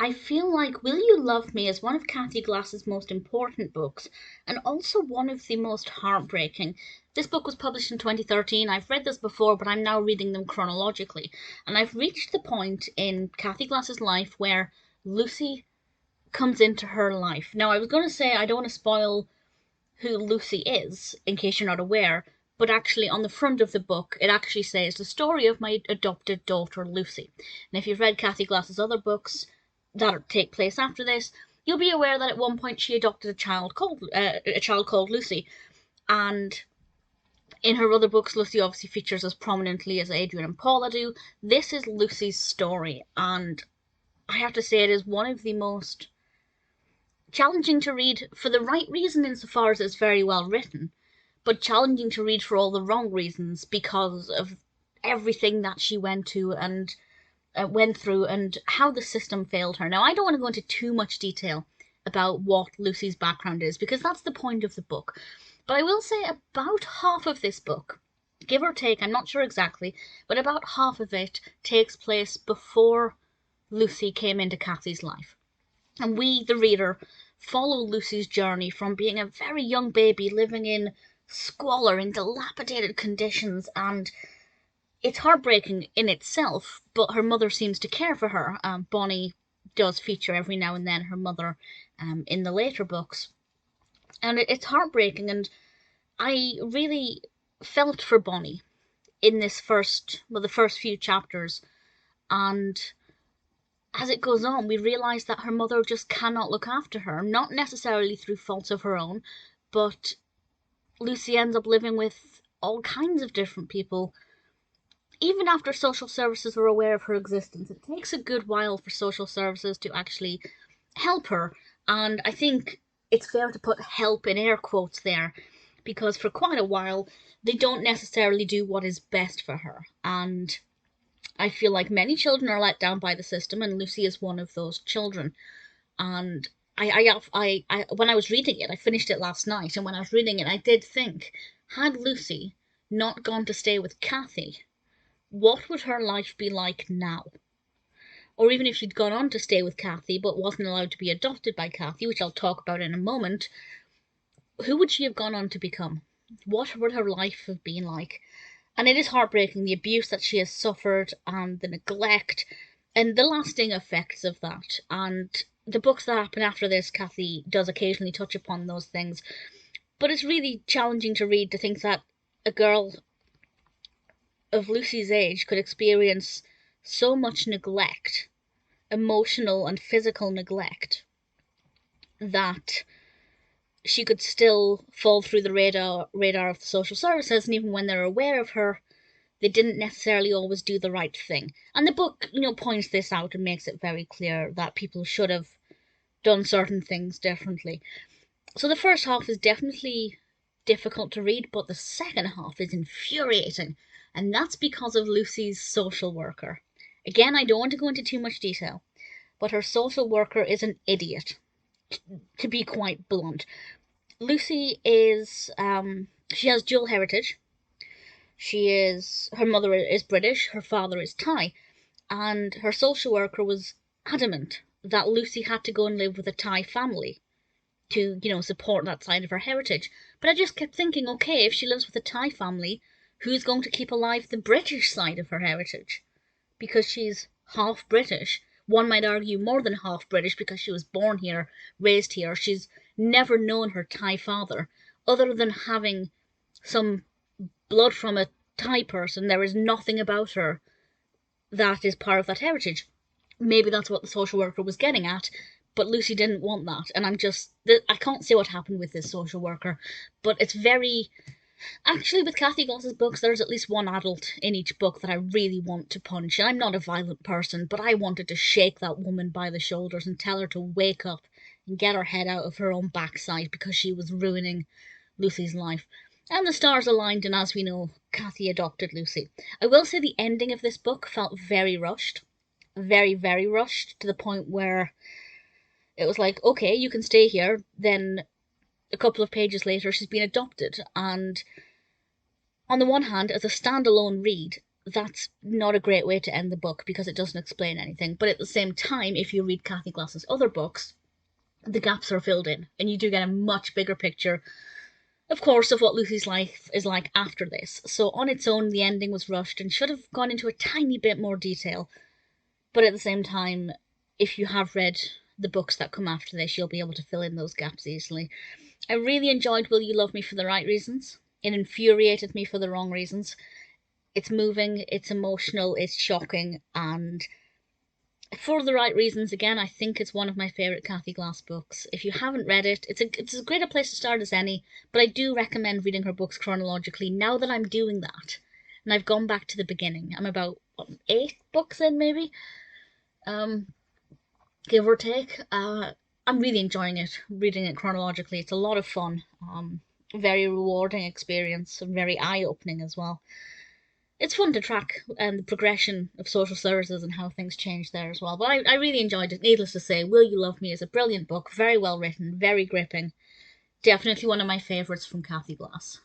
I feel like Will You Love Me is one of Cathy Glass's most important books, and also one of the most heartbreaking. This book was published in 2013. I've read this before, but I'm now reading them chronologically. And I've reached the point in Cathy Glass's life where Lucy comes into her life. Now, I was going to say I don't want to spoil who Lucy is, in case you're not aware, but actually on the front of the book it actually says the story of my adopted daughter Lucy. And if you've read Cathy Glass's other books that take place after this, you'll be aware that at one point she adopted a child called Lucy, and in her other books Lucy obviously features as prominently as Adrian and Paula do. This is Lucy's story, and I have to say it is one of the most challenging to read for the right reason insofar as it's very well written, but challenging to read for all the wrong reasons because of everything that she went through and how the system failed her. Now, I don't want to go into too much detail about what Lucy's background is because that's the point of the book. But I will say about half of this book, give or take, I'm not sure exactly, but about half of it takes place before Lucy came into Cathy's life. And we, the reader, follow Lucy's journey from being a very young baby living in squalor, in dilapidated conditions, and it's heartbreaking in itself, but her mother seems to care for her. Bonnie does feature every now and then her mother in the later books. And it's heartbreaking, and I really felt for Bonnie in the first few chapters, and as it goes on, we realise that her mother just cannot look after her, not necessarily through faults of her own, but Lucy ends up living with all kinds of different people. Even after social services were aware of her existence, it takes a good while for social services to actually help her, and I think it's fair to put help in air quotes there, because for quite a while they don't necessarily do what is best for her, and I feel like many children are let down by the system, and Lucy is one of those children. And when I was reading it, I finished it last night, and when I was reading it, I did think, had Lucy not gone to stay with Cathy, what would her life be like now? Or even if she'd gone on to stay with Cathy, but wasn't allowed to be adopted by Cathy, which I'll talk about in a moment, who would she have gone on to become? What would her life have been like? And it is heartbreaking, the abuse that she has suffered and the neglect and the lasting effects of that. And the books that happen after this, Cathy does occasionally touch upon those things. But it's really challenging to read, to think that a girl of Lucy's age could experience so much neglect, emotional and physical neglect, that she could still fall through the radar of the social services, and even when they're aware of her, they didn't necessarily always do the right thing. And the book, points this out and makes it very clear that people should have done certain things differently. So the first half is definitely difficult to read, but the second half is infuriating, and that's because of Lucy's social worker. Again, I don't want to go into too much detail, but her social worker is an idiot, to be quite blunt. Lucy is, she has dual heritage. Her mother is British, her father is Thai, and her social worker was adamant that Lucy had to go and live with a Thai family to, support that side of her heritage. But I just kept thinking, okay, if she lives with a Thai family, who's going to keep alive the British side of her heritage? Because she's half British. One might argue more than half British because she was born here, raised here. She's never known her Thai father. Other than having some blood from a Thai person, there is nothing about her that is part of that heritage. Maybe that's what the social worker was getting at, but Lucy didn't want that. And I can't say what happened with this social worker, but it's very... Actually, with Cathy Glass's books, there's at least one adult in each book that I really want to punch. And I'm not a violent person, but I wanted to shake that woman by the shoulders and tell her to wake up and get her head out of her own backside, because she was ruining Lucy's life. And the stars aligned, and as we know, Cathy adopted Lucy. I will say the ending of this book felt very rushed. Very, very rushed, to the point where it was like, okay, you can stay here. Then a couple of pages later, she's been adopted. And on the one hand, as a standalone read, that's not a great way to end the book because it doesn't explain anything. But at the same time, if you read Cathy Glass's other books, the gaps are filled in, and you do get a much bigger picture, of course, of what Lucy's life is like after this. So on its own, the ending was rushed and should have gone into a tiny bit more detail. But at the same time, if you have read the books that come after this, you'll be able to fill in those gaps easily. I really enjoyed Will You Love Me for the Right Reasons. It infuriated me for the wrong reasons. It's moving, it's emotional, it's shocking, and for the right reasons, again, I think it's one of my favourite Cathy Glass books. If you haven't read it, it's as great a place to start as any, but I do recommend reading her books chronologically now that I'm doing that. And I've gone back to the beginning. I'm about 8 books in, maybe, give or take. I'm really enjoying it, reading it chronologically. It's a lot of fun, very rewarding experience, and very eye-opening as well. It's fun to track the progression of social services and how things change there as well. But I really enjoyed it. Needless to say, Will You Love Me is a brilliant book, very well written, very gripping. Definitely one of my favourites from Cathy Glass.